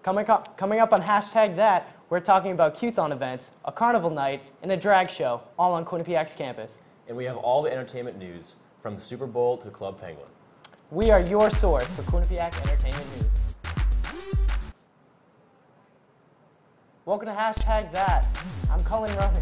Coming up on Hashtag That, we're talking about Q-thon events, a carnival night, and a drag show, all on Quinnipiac's campus. And we have all the entertainment news, from the Super Bowl to Club Penguin. We are your source for Quinnipiac entertainment news. Welcome to Hashtag That. I'm Cullen Ronan.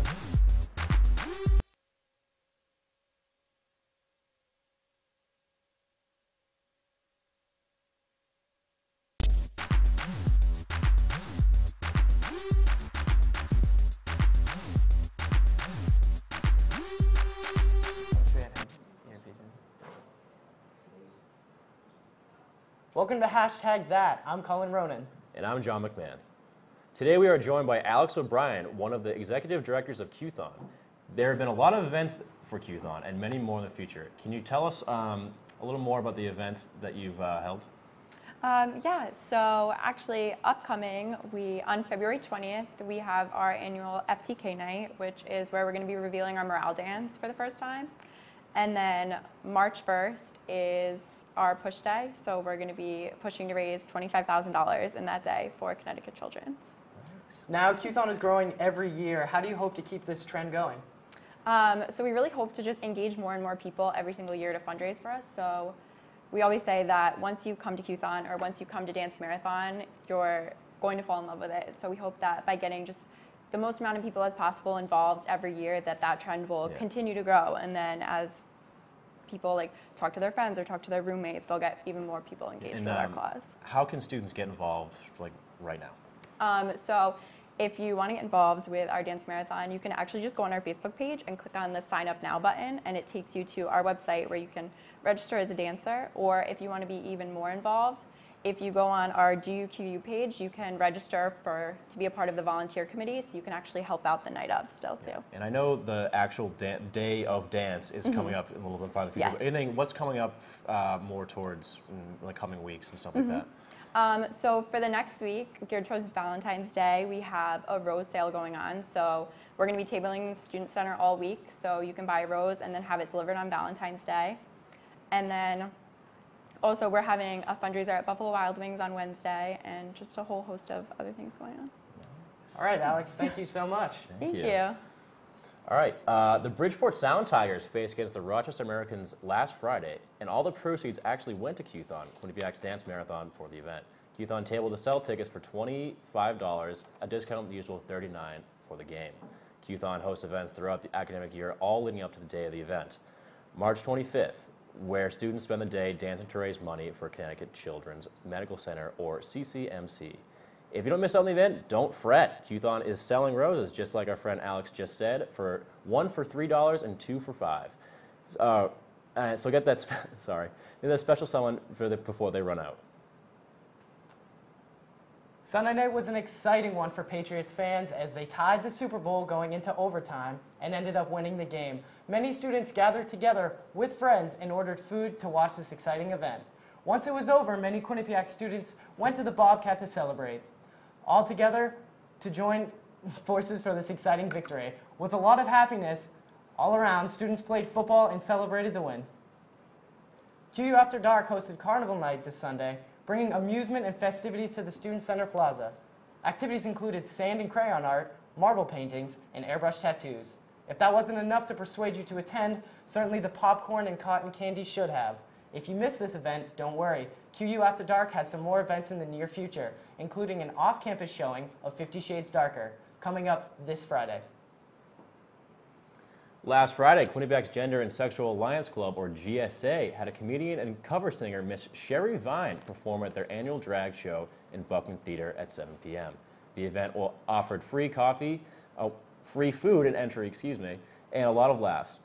Welcome to Hashtag That. I'm Cullen Ronan. And I'm John McMahon. Today we are joined by Alex O'Brien, one of the executive directors of Q-thon. There have been a lot of events for Q-thon and many more in the future. Can you tell us a little more about the events that you've held? Yeah, so actually upcoming, on February 20th, we have our annual FTK night, which is where we're going to be revealing our morale dance for the first time. And then March 1st is our push day, so we're going to be pushing to raise $25,000 in that day for Connecticut children. Now, Q-thon is growing every year. How do you hope to keep this trend going? So we really hope to just engage more and more people every single year to fundraise for us. So we always say that once you come to Q-thon or once you come to Dance Marathon, you're going to fall in love with it. So we hope that by getting just the most amount of people as possible involved every year, that trend will continue to grow. And then as people talk to their friends or talk to their roommates, they'll get even more people engaged with our cause. How can students get involved right now? So if you want to get involved with our Dance Marathon, you can actually just go on our Facebook page and click on the Sign Up Now button, and it takes you to our website where you can register as a dancer. Or if you want to be even more involved, if you go on our DUQU page, you can register to be a part of the volunteer committee, so you can actually help out the night of still too. And I know the actual day of dance is coming up in a little bit farther future. Yes. What's coming up more towards in the coming weeks and stuff like that? So for the next week, geared towards Valentine's Day, we have a rose sale going on. So we're going to be tabling in the Student Center all week, so you can buy a rose and then have it delivered on Valentine's Day. And then also we're having a fundraiser at Buffalo Wild Wings on Wednesday, and just a whole host of other things going on. All right, Alex, thank you so much. Thank you. All right, the Bridgeport Sound Tigers faced against the Rochester Americans last Friday, and all the proceeds actually went to Q-thon, Quinnipiac's dance marathon for the event. Q-thon tabled to sell tickets for $25, a discount of the usual $39 for the game. Q-thon hosts events throughout the academic year, all leading up to the day of the event. March 25th, where students spend the day dancing to raise money for Connecticut Children's Medical Center, or CCMC. If you don't miss out on the event, don't fret. Q-thon is selling roses, just like our friend Alex just said, for one for $3 and two for $5. So get that, get that special someone before they run out. Sunday night was an exciting one for Patriots fans as they tied the Super Bowl going into overtime and ended up winning the game. Many students gathered together with friends and ordered food to watch this exciting event. Once it was over, many Quinnipiac students went to the Bobcat to celebrate. All together to join forces for this exciting victory. With a lot of happiness all around, students played football and celebrated the win. QU After Dark hosted Carnival Night this Sunday, bringing amusement and festivities to the Student Center Plaza. Activities included sand and crayon art, marble paintings, and airbrush tattoos. If that wasn't enough to persuade you to attend, certainly the popcorn and cotton candy should have. If you missed this event, don't worry. QU After Dark has some more events in the near future, including an off-campus showing of 50 Shades Darker, coming up this Friday. Last Friday, Quinnipiac's Gender and Sexual Alliance Club, or GSA, had a comedian and cover singer, Miss Sherry Vine, perform at their annual drag show in Buckman Theater at 7 p.m. The event offered free coffee, free food and entry, and a lot of laughs.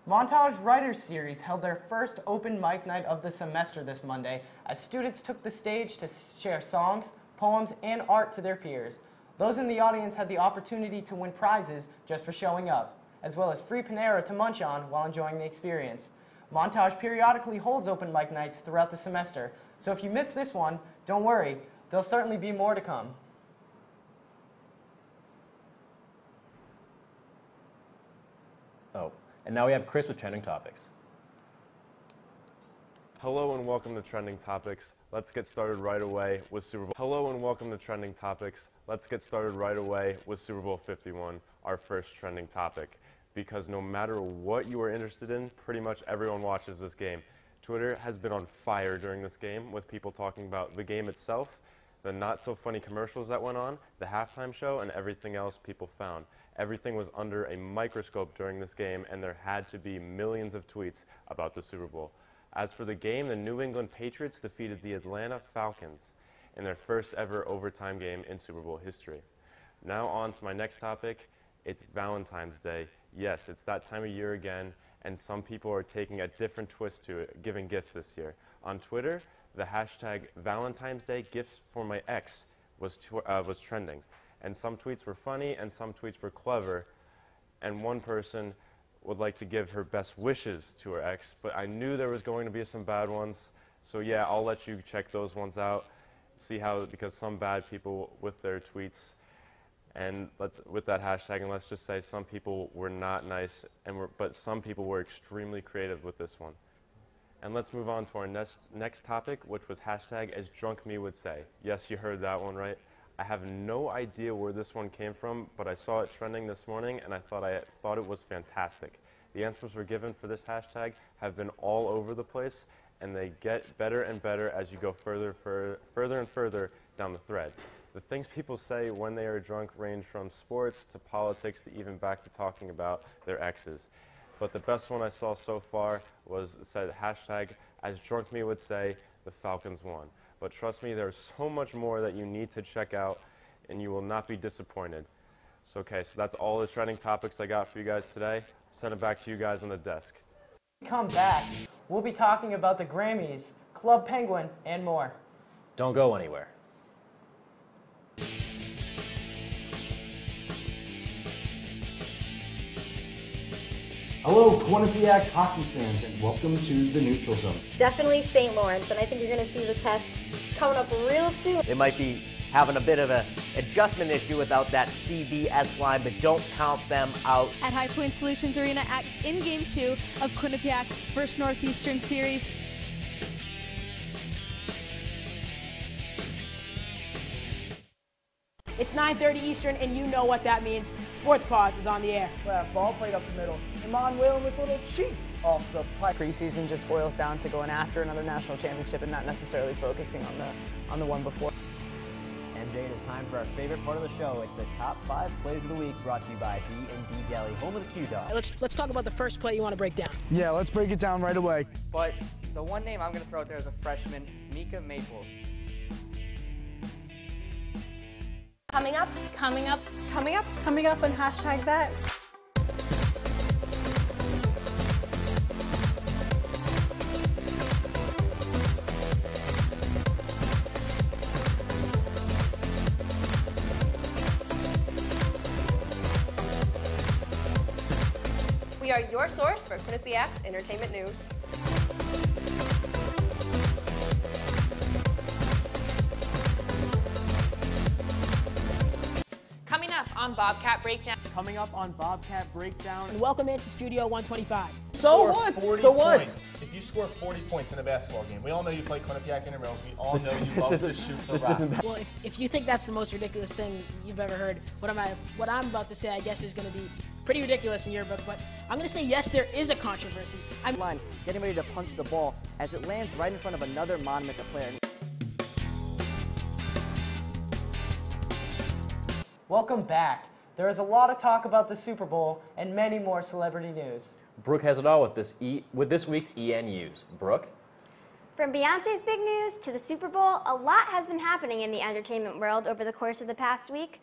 Montage Writers Series held their first open mic night of the semester this Monday as students took the stage to share songs, poems, and art to their peers. Those in the audience had the opportunity to win prizes just for showing up, as well as free Panera to munch on while enjoying the experience. Montage periodically holds open mic nights throughout the semester, so if you missed this one, don't worry, there'll certainly be more to come. Oh, and now we have Chris with trending topics. Hello and welcome to Trending Topics. Let's get started right away with Super Bowl. Hello and welcome to Trending Topics. Let's get started right away with Super Bowl 51, our first trending topic. Because no matter what you are interested in, pretty much everyone watches this game. Twitter has been on fire during this game with people talking about the game itself, the not so funny commercials that went on, the halftime show, and everything else people found. Everything was under a microscope during this game, and there had to be millions of tweets about the Super Bowl. As for the game, the New England Patriots defeated the Atlanta Falcons in their first ever overtime game in Super Bowl history. Now on to my next topic. It's Valentine's Day. Yes, it's that time of year again, and some people are taking a different twist to it, giving gifts this year. On Twitter, the hashtag Valentine's Day gifts for my ex was trending. And some tweets were funny and some tweets were clever. And one person would like to give her best wishes to her ex, but I knew there was going to be some bad ones. So yeah, I'll let you check those ones out. See how, because some bad people with their tweets, and with that hashtag, and let's just say some people were not nice, but some people were extremely creative with this one. And let's move on to our next topic, which was hashtag as drunk me would say. Yes, you heard that one right. I have no idea where this one came from, but I saw it trending this morning, and I thought it was fantastic. The answers we're given for this hashtag have been all over the place, and they get better and better as you go further and further down the thread. The things people say when they are drunk range from sports to politics to even back to talking about their exes. But the best one I saw so far said hashtag as drunk me would say, the Falcons won. But trust me, there's so much more that you need to check out, and you will not be disappointed. So that's all the trending topics I got for you guys today. Send it back to you guys on the desk. Come back. We'll be talking about the Grammys, Club Penguin, and more. Don't go anywhere. Hello, Quinnipiac hockey fans, and welcome to the Neutral Zone. Definitely St. Lawrence, and I think you're going to see the test coming up real soon. They might be having a bit of an adjustment issue without that CBS line, but don't count them out. At High Point Solutions Arena in Game 2 of Quinnipiac vs. Northeastern Series. It's 9:30 Eastern, and you know what that means. Sports Pause is on the air. Ball played up the middle. Emmanuel with a little cheat off the pipe. Preseason just boils down to going after another national championship and not necessarily focusing on the one before. MJ, it is time for our favorite part of the show. It's the top 5 plays of the week, brought to you by B&D Deli, home of the Q-Dog. Let's talk about the first play you want to break down. Yeah, let's break it down right away. But the one name I'm going to throw out there is a freshman, Mika Maples. Coming up on hashtag that. We are your source for Quinnipiac's entertainment news. Coming up on Bobcat Breakdown. Coming up on Bobcat Breakdown. And welcome into Studio 125. So what? If you score 40 points in a basketball game, we all know you play Quinnipiac intramurals. We all know you love to shoot the rock. Well, if you think that's the most ridiculous thing you've ever heard, what I'm about to say, I guess, is going to be pretty ridiculous in your book. But I'm going to say yes, there is a controversy. I'm getting ready to punch the ball as it lands right in front of another Monmouth player. Welcome back. There is a lot of talk about the Super Bowl and many more celebrity news. Brooke has it all with this week's ENUs. Brooke? From Beyonce's big news to the Super Bowl, a lot has been happening in the entertainment world over the course of the past week.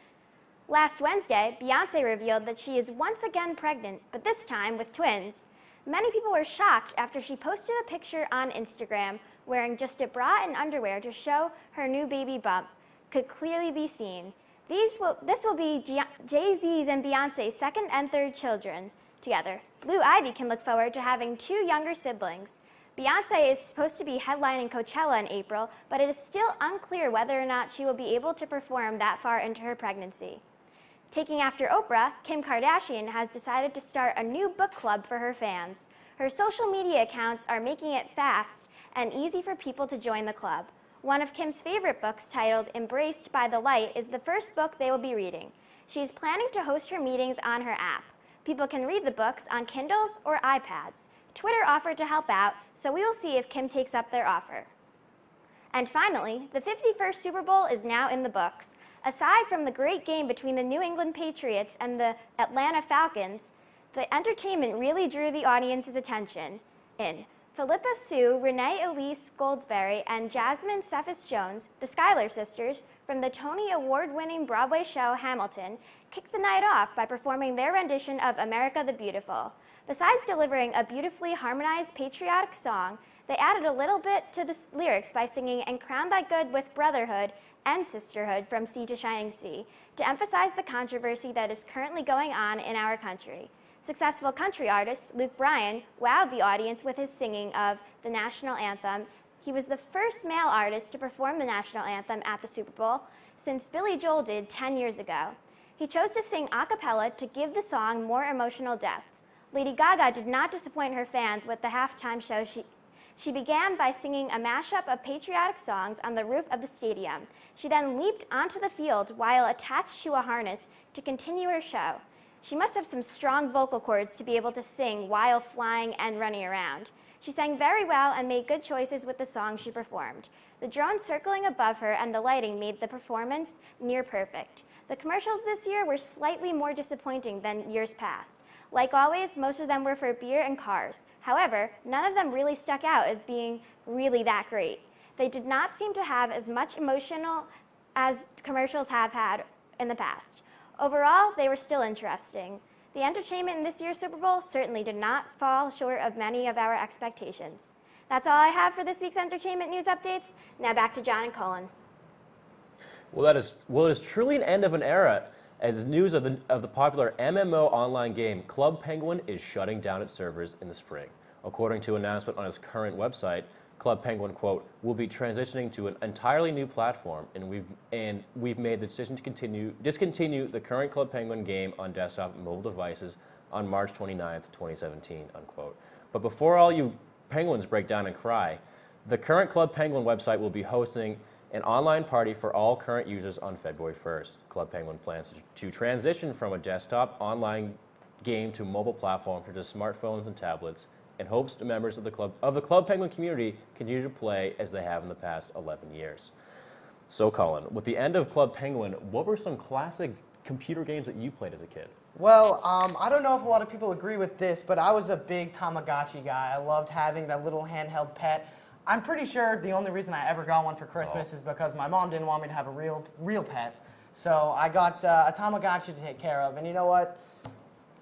Last Wednesday, Beyonce revealed that she is once again pregnant, but this time with twins. Many people were shocked after she posted a picture on Instagram wearing just a bra and underwear to show her new baby bump could clearly be seen. This will be Jay-Z's and Beyonce's second and third children together. Blue Ivy can look forward to having 2 younger siblings. Beyonce is supposed to be headlining Coachella in April, but it is still unclear whether or not she will be able to perform that far into her pregnancy. Taking after Oprah, Kim Kardashian has decided to start a new book club for her fans. Her social media accounts are making it fast and easy for people to join the club. One of Kim's favorite books, titled Embraced by the Light, is the first book they will be reading. She's planning to host her meetings on her app. People can read the books on Kindles or iPads. Twitter offered to help out, so we will see if Kim takes up their offer. And finally, the 51st Super Bowl is now in the books. Aside from the great game between the New England Patriots and the Atlanta Falcons, the entertainment really drew the audience's attention. In Philippa Sue, Renee Elise Goldsberry, and Jasmine Cephas Jones, the Schuyler sisters, from the Tony Award-winning Broadway show Hamilton, kicked the night off by performing their rendition of America the Beautiful. Besides delivering a beautifully harmonized patriotic song, they added a little bit to the lyrics by singing "And Crown Thy Good with Brotherhood and Sisterhood from Sea to Shining Sea" to emphasize the controversy that is currently going on in our country. Successful country artist Luke Bryan wowed the audience with his singing of the national anthem. He was the first male artist to perform the national anthem at the Super Bowl since Billy Joel did 10 years ago. He chose to sing a cappella to give the song more emotional depth. Lady Gaga did not disappoint her fans with the halftime show. She began by singing a mashup of patriotic songs on the roof of the stadium. She then leaped onto the field while attached to a harness to continue her show. She must have some strong vocal cords to be able to sing while flying and running around. She sang very well and made good choices with the song she performed. The drone circling above her and the lighting made the performance near perfect. The commercials this year were slightly more disappointing than years past. Like always, most of them were for beer and cars. However, none of them really stuck out as being really that great. They did not seem to have as much emotional as commercials have had in the past. Overall, they were still interesting. The entertainment in this year's Super Bowl certainly did not fall short of many of our expectations. That's all I have for this week's entertainment news updates. Now back to John and Colin. Well, it is truly an end of an era, as news of the popular MMO online game Club Penguin is shutting down its servers in the spring. According to an announcement on its current website, Club Penguin, quote, will be transitioning to an entirely new platform, and we've made the decision to discontinue the current Club Penguin game on desktop and mobile devices on March 29th, 2017, unquote. But before all you penguins break down and cry, the current Club Penguin website will be hosting an online party for all current users on February 1st. Club Penguin plans to transition from a desktop online game to a mobile platform for just smartphones and tablets, and hopes the members of the Club Penguin community continue to play as they have in the past 11 years. So, Colin, with the end of Club Penguin, what were some classic computer games that you played as a kid? Well, I don't know if a lot of people agree with this, but I was a big Tamagotchi guy. I loved having that little handheld pet. I'm pretty sure the only reason I ever got one for Christmas is because my mom didn't want me to have a real pet. So I got a Tamagotchi to take care of, and you know what?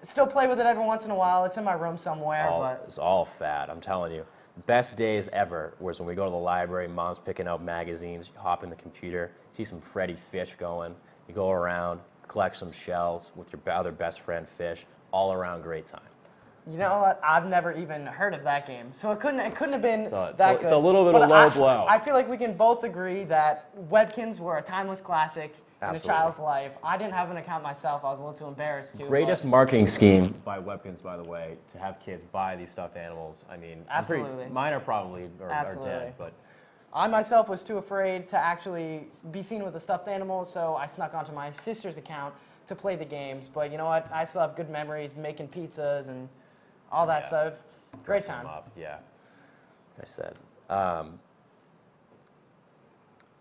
Still play with it every once in a while. It's in my room somewhere. It's all fad, I'm telling you. Best days ever was when we go to the library, mom's picking out magazines, you hop in the computer, see some Freddy Fish going, you go around, collect some shells with your other best friend Fish, all around great time. You know what? I've never even heard of that game, so it couldn't have been that good. It's a little bit of low blow. I feel like we can both agree that Webkins were a timeless classic in a child's life. I didn't have an account myself. I was a little too embarrassed to. Greatest marketing scheme by Webkins, by the way, to have kids buy these stuffed animals. I mean, absolutely. Mine are probably are dead, but. I myself was too afraid to actually be seen with a stuffed animal, so I snuck onto my sister's account to play the games. But you know what? I still have good memories making pizzas and all that stuff. Great time. Yeah, I said.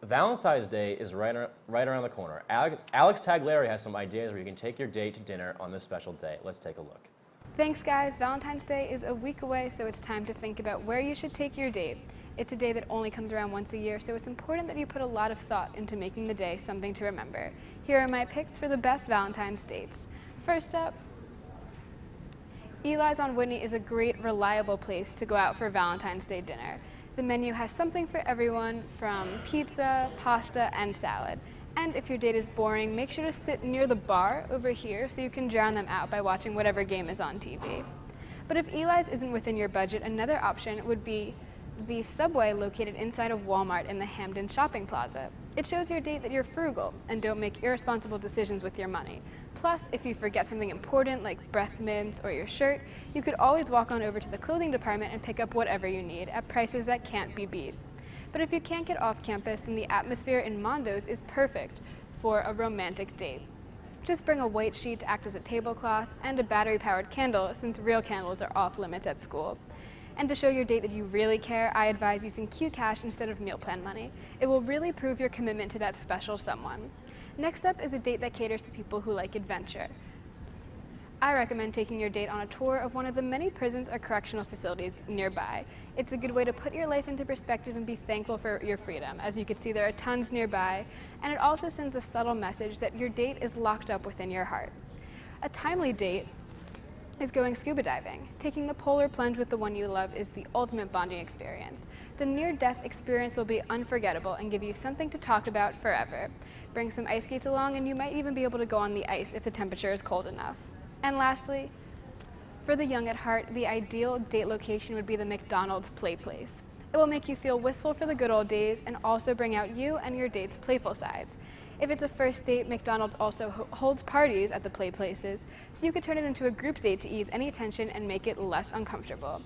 Valentine's Day is right around the corner. Alex Taglieri has some ideas where you can take your date to dinner on this special day. Let's take a look. Thanks, guys. Valentine's Day is a week away, so it's time to think about where you should take your date. It's a day that only comes around once a year, so it's important that you put a lot of thought into making the day something to remember. Here are my picks for the best Valentine's dates. First up, Eli's on Whitney is a great, reliable place to go out for Valentine's Day dinner. The menu has something for everyone, from pizza, pasta, and salad. And if your date is boring, make sure to sit near the bar over here so you can drown them out by watching whatever game is on TV. But if Eli's isn't within your budget, another option would be the Subway located inside of Walmart in the Hamden Shopping Plaza. It shows your date that you're frugal and don't make irresponsible decisions with your money. Plus, if you forget something important like breath mints or your shirt, you could always walk on over to the clothing department and pick up whatever you need at prices that can't be beat. But if you can't get off campus, then the atmosphere in Mondo's is perfect for a romantic date. Just bring a white sheet to act as a tablecloth and a battery-powered candle, since real candles are off limits at school. And to show your date that you really care, I advise using QCash instead of meal plan money. It will really prove your commitment to that special someone. Next up is a date that caters to people who like adventure. I recommend taking your date on a tour of one of the many prisons or correctional facilities nearby. It's a good way to put your life into perspective and be thankful for your freedom. As you can see, there are tons nearby, and it also sends a subtle message that your date is locked up within your heart. A timely date is going scuba diving. Taking the polar plunge with the one you love is the ultimate bonding experience. The near-death experience will be unforgettable and give you something to talk about forever. Bring some ice skates along, and you might even be able to go on the ice if the temperature is cold enough. And lastly, for the young at heart, the ideal date location would be the McDonald's Play Place. It will make you feel wistful for the good old days and also bring out you and your date's playful sides. If it's a first date, McDonald's also holds parties at the play places, so you could turn it into a group date to ease any tension and make it less uncomfortable.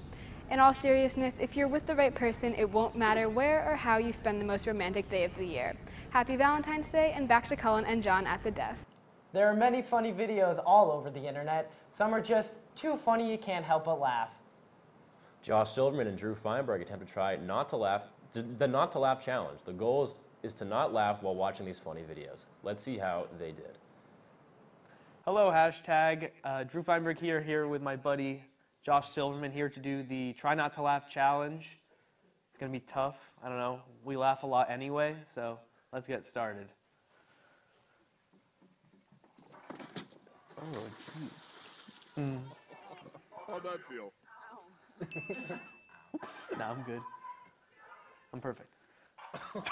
In all seriousness, if you're with the right person, it won't matter where or how you spend the most romantic day of the year. Happy Valentine's Day, and back to Cullen and John at the desk. There are many funny videos all over the internet. Some are just too funny you can't help but laugh. Josh Silverman and Drew Feinberg attempt to try the not to laugh challenge. The goal is to not laugh while watching these funny videos. Let's see how they did. Hello, hashtag. Drew Feinberg here with my buddy Josh Silverman here to do the Try Not to Laugh challenge. It's going to be tough. I don't know. We laugh a lot anyway, so let's get started. Oh, geez. How'd that feel? Nah, I'm good. I'm perfect. That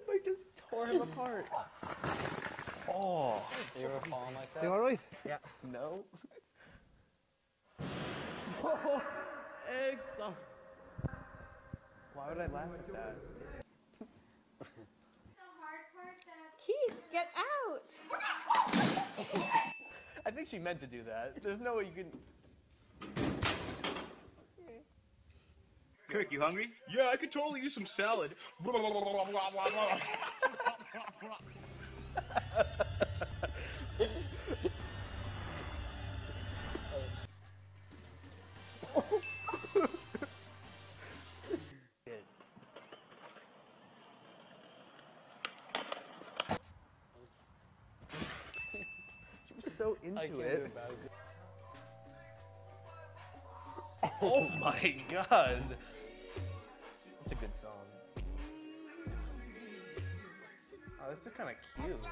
bike just tore him apart. Oh. You ever fallen like that? You all right? Yeah. No. Why would I laugh at that? Keith, get out! I think she meant to do that. There's no way you can... Kirk, you hungry? Yeah, I could totally use some salad. She was so into it. Oh my god. It's a good song. Oh, this is kind of cute. This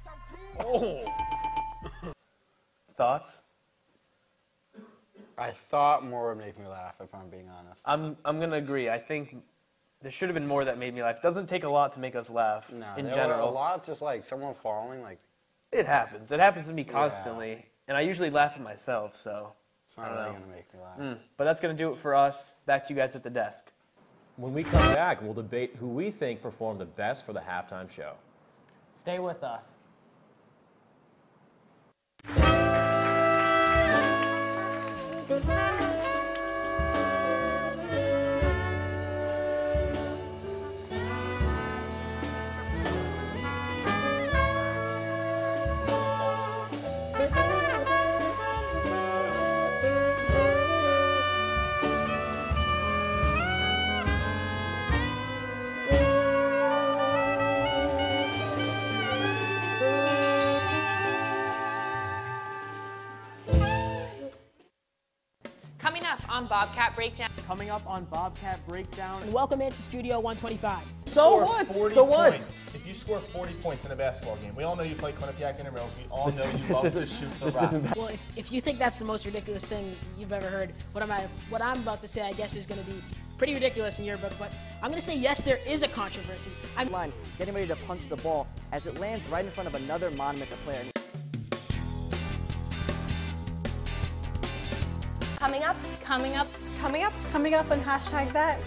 sounds funny. Oh! Thoughts? I thought more would make me laugh, if I'm being honest. I'm gonna agree. I think there should have been more that made me laugh. It doesn't take a lot to make us laugh in there general. were a lot just like someone falling, like... It happens. It happens to me constantly. And I usually laugh at myself, so... It's not really gonna make me laugh. But that's gonna do it for us. Back to you guys at the desk. When we come back, we'll debate who we think performed the best for the halftime show. Stay with us. Coming up on Bobcat Breakdown. Coming up on Bobcat Breakdown. And welcome into Studio 125. So what? So what? If you score 40 points in a basketball game, we all know you play Quinnipiac intramurals. We all know you love to shoot the rock. Well, if you think that's the most ridiculous thing you've ever heard, what I'm about to say, I guess, is going to be pretty ridiculous in your book, but I'm going to say yes, there is a controversy. I'm line, getting ready to punch the ball as it lands right in front of another Monument player. Coming up, Coming up, coming up. coming up on hashtag that.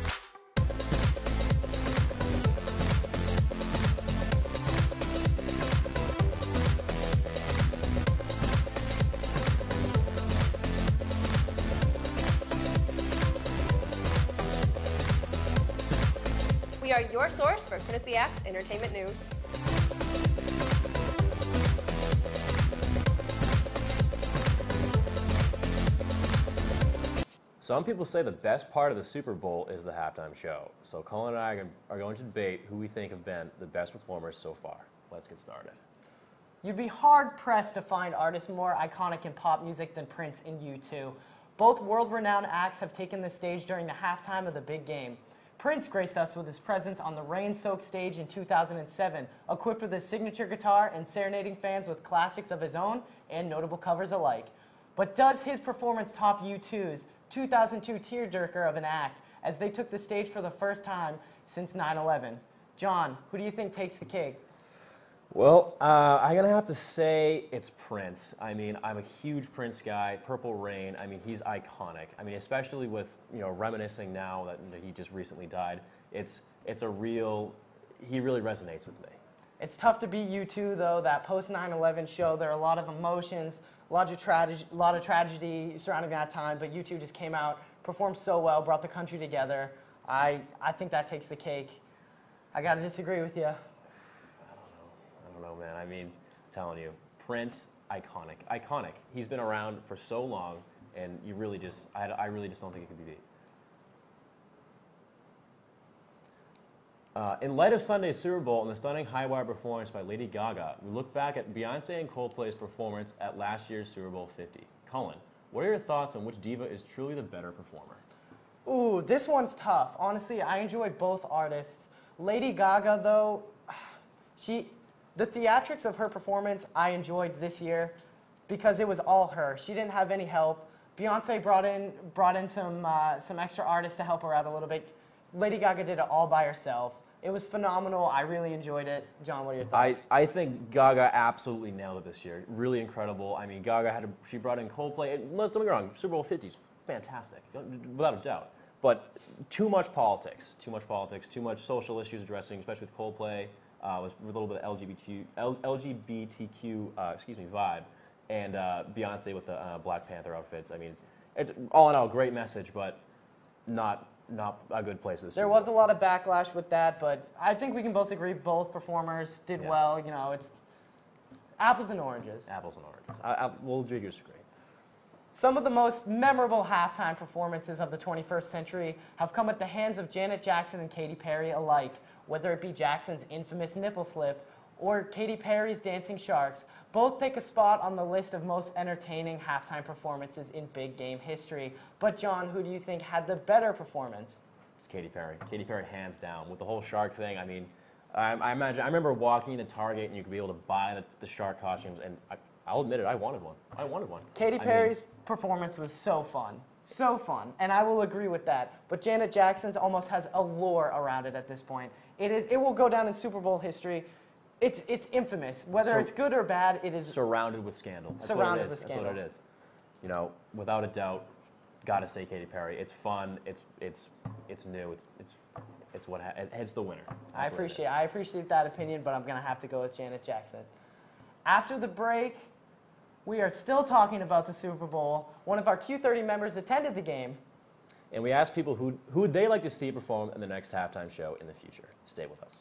We are your source for Quinnipiac's entertainment news. Some people say the best part of the Super Bowl is the halftime show. So Colin and I are going to debate who we think have been the best performers so far. Let's get started. You'd be hard-pressed to find artists more iconic in pop music than Prince and U2. Both world-renowned acts have taken the stage during the halftime of the big game. Prince graced us with his presence on the rain-soaked stage in 2007, equipped with his signature guitar and serenading fans with classics of his own and notable covers alike. But does his performance top U2's 2002 tearjerker of an act as they took the stage for the first time since 9/11? John, who do you think takes the cake? Well, I'm going to have to say it's Prince. I mean, I'm a huge Prince guy. Purple Rain, I mean, he's iconic. I mean, especially with, reminiscing now that he just recently died. It's a real, he really resonates with me. It's tough to beat U2, though. That post 9/11 show, there are a lot of emotions, a lot of tragedy surrounding that time, but U2 just came out, performed so well, brought the country together. I think that takes the cake. I got to disagree with you. I don't know, man. I mean, I'm telling you, Prince, iconic. Iconic. He's been around for so long, and I really just don't think it could be beat. In light of Sunday's Super Bowl and the stunning high-wire performance by Lady Gaga, we look back at Beyonce and Coldplay's performance at last year's Super Bowl 50. Colin, what are your thoughts on which diva is truly the better performer? Ooh, this one's tough. Honestly, I enjoy both artists. Lady Gaga, though, the theatrics of her performance I enjoyed this year because it was all her. She didn't have any help. Beyonce brought in some extra artists to help her out a little bit. Lady Gaga did it all by herself. It was phenomenal. I really enjoyed it. John, what are your thoughts? I think Gaga absolutely nailed it this year. Really incredible. I mean, Gaga she brought in Coldplay. Let's don't get me wrong, Super Bowl 50 is fantastic, without a doubt. But too much politics, too much social issues addressing, especially with Coldplay. Was a little bit of LGBTQ vibe, and Beyonce with the Black Panther outfits. I mean, it's all in all, great message, but not a good place for the Super There Bowl. was a lot of backlash with that, but I think we can both agree both performers did well. It's apples and oranges. Apples and oranges. We'll disagree. Some of the most memorable halftime performances of the 21st century have come at the hands of Janet Jackson and Katy Perry alike, whether it be Jackson's infamous nipple slip or Katy Perry's Dancing Sharks. Both take a spot on the list of most entertaining halftime performances in big game history. But John, who do you think had the better performance? It's Katy Perry. Katy Perry, hands down. With the whole shark thing, I mean, I remember walking into Target and you could be able to buy the shark costumes, and I'll admit it, I wanted one. Katy Perry's performance was so fun. So fun, and I will agree with that. But Janet Jackson's almost has a lore around it at this point. It will go down in Super Bowl history. It's infamous. Whether it's good or bad, it is surrounded with scandal. That's surrounded with scandal. That's what it is. Without a doubt, gotta say Katy Perry. It's fun. It's new. It's the winner. I appreciate that opinion, but I'm gonna have to go with Janet Jackson. After the break, we are still talking about the Super Bowl. One of our Q30 members attended the game. And we asked people who would they like to see perform in the next halftime show in the future. Stay with us.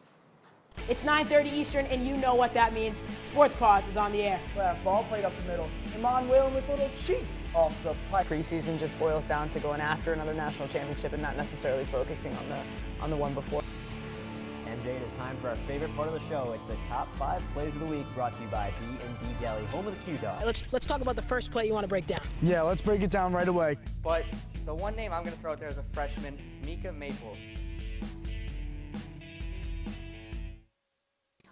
It's 9:30 Eastern, and you know what that means. Sports Pause is on the air. Left ball played up the middle. Emmanuel with a little cheat off the play. Preseason just boils down to going after another national championship and not necessarily focusing on the one before. MJ, it is time for our favorite part of the show. It's the top 5 plays of the week, brought to you by B&D Deli, home of the Q-Dog. Let's talk about the first play you want to break down. Yeah, let's break it down right away. But the one name I'm going to throw out there is a freshman, Mika Maples.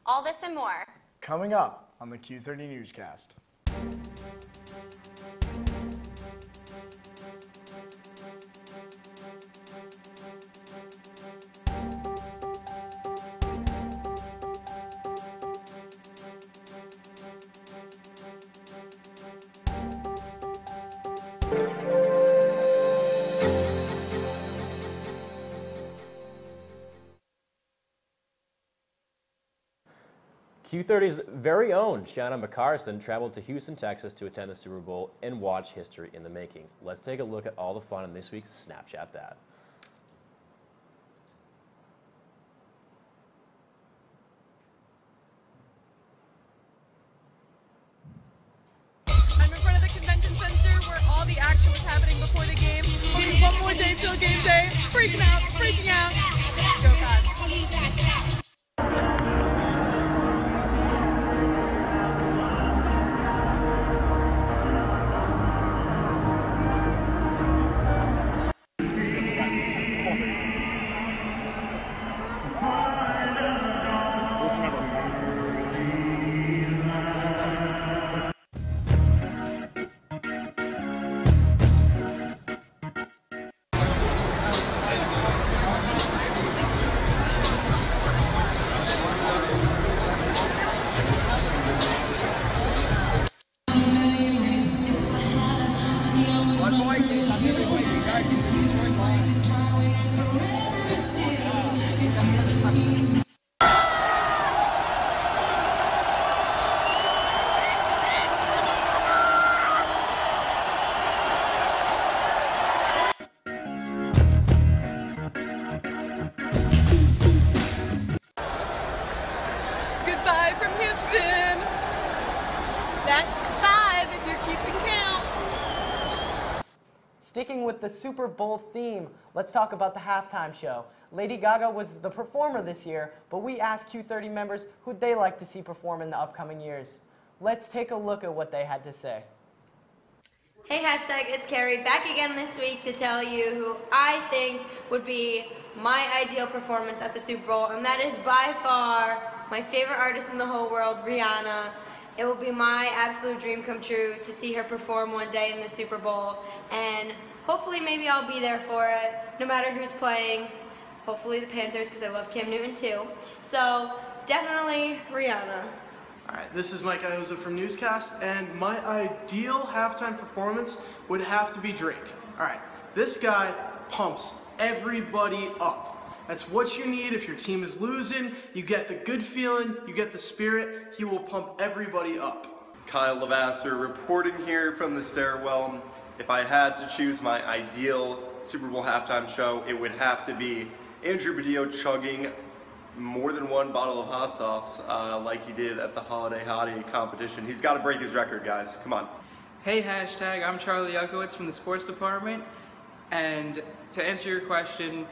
All this and more. Coming up on the Q30 Newscast. Q30's very own Shanna McCarson traveled to Houston, Texas to attend the Super Bowl and watch history in the making. Let's take a look at all the fun in this week's Snapchat That. I'm in front of the convention center where all the action was happening before the game. Only one more day till game day. Freaking out, freaking out. Go Pats. Goodbye from Houston. That's 5 if you're keeping count. Sticking with the Super Bowl theme, let's talk about the halftime show. Lady Gaga was the performer this year, but we asked Q30 members who'd they like to see perform in the upcoming years. Let's take a look at what they had to say. Hey hashtag, it's Carrie back again this week to tell you who I think would be my ideal performance at the Super Bowl, and that is by far my favorite artist in the whole world, Rihanna. It will be my absolute dream come true to see her perform one day in the Super Bowl, and hopefully maybe I'll be there for it, no matter who's playing. Hopefully the Panthers, because I love Cam Newton too. So definitely Rihanna. Alright, this is Mike Iozzo from Newscast, and my ideal halftime performance would have to be Drake. Alright, this guy pumps everybody up. That's what you need if your team is losing. You get the good feeling, you get the spirit. He will pump everybody up. Kyle Lavasser reporting here from the stairwell. If I had to choose my ideal Super Bowl halftime show, it would have to be Andrew Badillo chugging more than one bottle of hot sauce like he did at the Holiday Hottie competition. He's got to break his record, guys. Come on. Hey hashtag, I'm Charlie Yukowitz from the sports department, and to answer your question,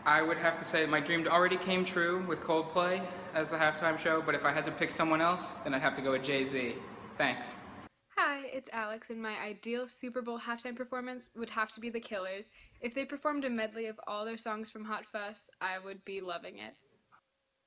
I would have to say my dream already came true with Coldplay as the halftime show, but if I had to pick someone else, then I'd have to go with Jay-Z. Thanks. Hi, it's Alex, and my ideal Super Bowl halftime performance would have to be The Killers. If they performed a medley of all their songs from Hot Fuss, I would be loving it.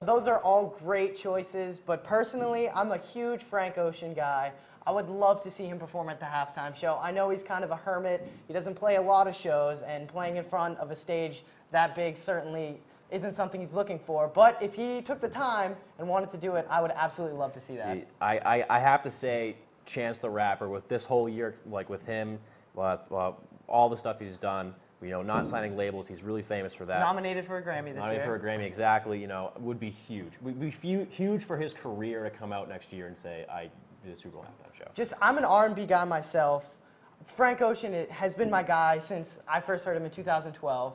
Those are all great choices, but personally, I'm a huge Frank Ocean guy. I would love to see him perform at the halftime show. I know he's kind of a hermit. He doesn't play a lot of shows, and playing in front of a stage that big certainly isn't something he's looking for. But if he took the time and wanted to do it, I would absolutely love to see that. See, I have to say, Chance the Rapper, with this whole year, like with him, all the stuff he's done, you know, not signing labels, he's really famous for that. Nominated for a Grammy this year. Nominated for a Grammy, exactly, you know, would be huge. Would be huge for his career to come out next year and say, I did a Super Bowl halftime show. Just, I'm an R&B guy myself. Frank Ocean has been my guy since I first heard him in 2012.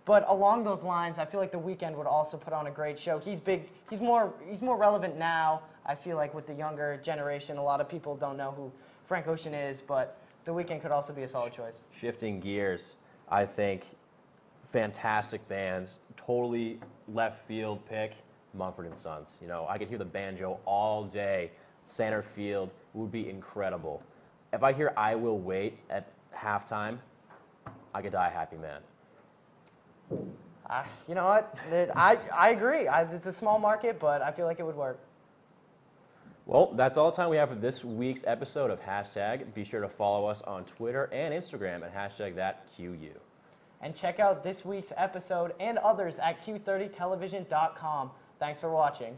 But along those lines, I feel like The Weeknd would also put on a great show. He's big. He's more relevant now. I feel like with the younger generation, a lot of people don't know who Frank Ocean is, but The Weeknd could also be a solid choice. Shifting gears, I think fantastic bands, totally left field pick, Mumford & Sons. You know, I could hear the banjo all day. Center field would be incredible. If I hear I Will Wait at halftime, I could die a happy man. You know what? I agree. It's a small market, but I feel like it would work. Well, that's all the time we have for this week's episode of Hashtag. Be sure to follow us on Twitter and Instagram at #ThatQU. And check out this week's episode and others at Q30television.com. Thanks for watching.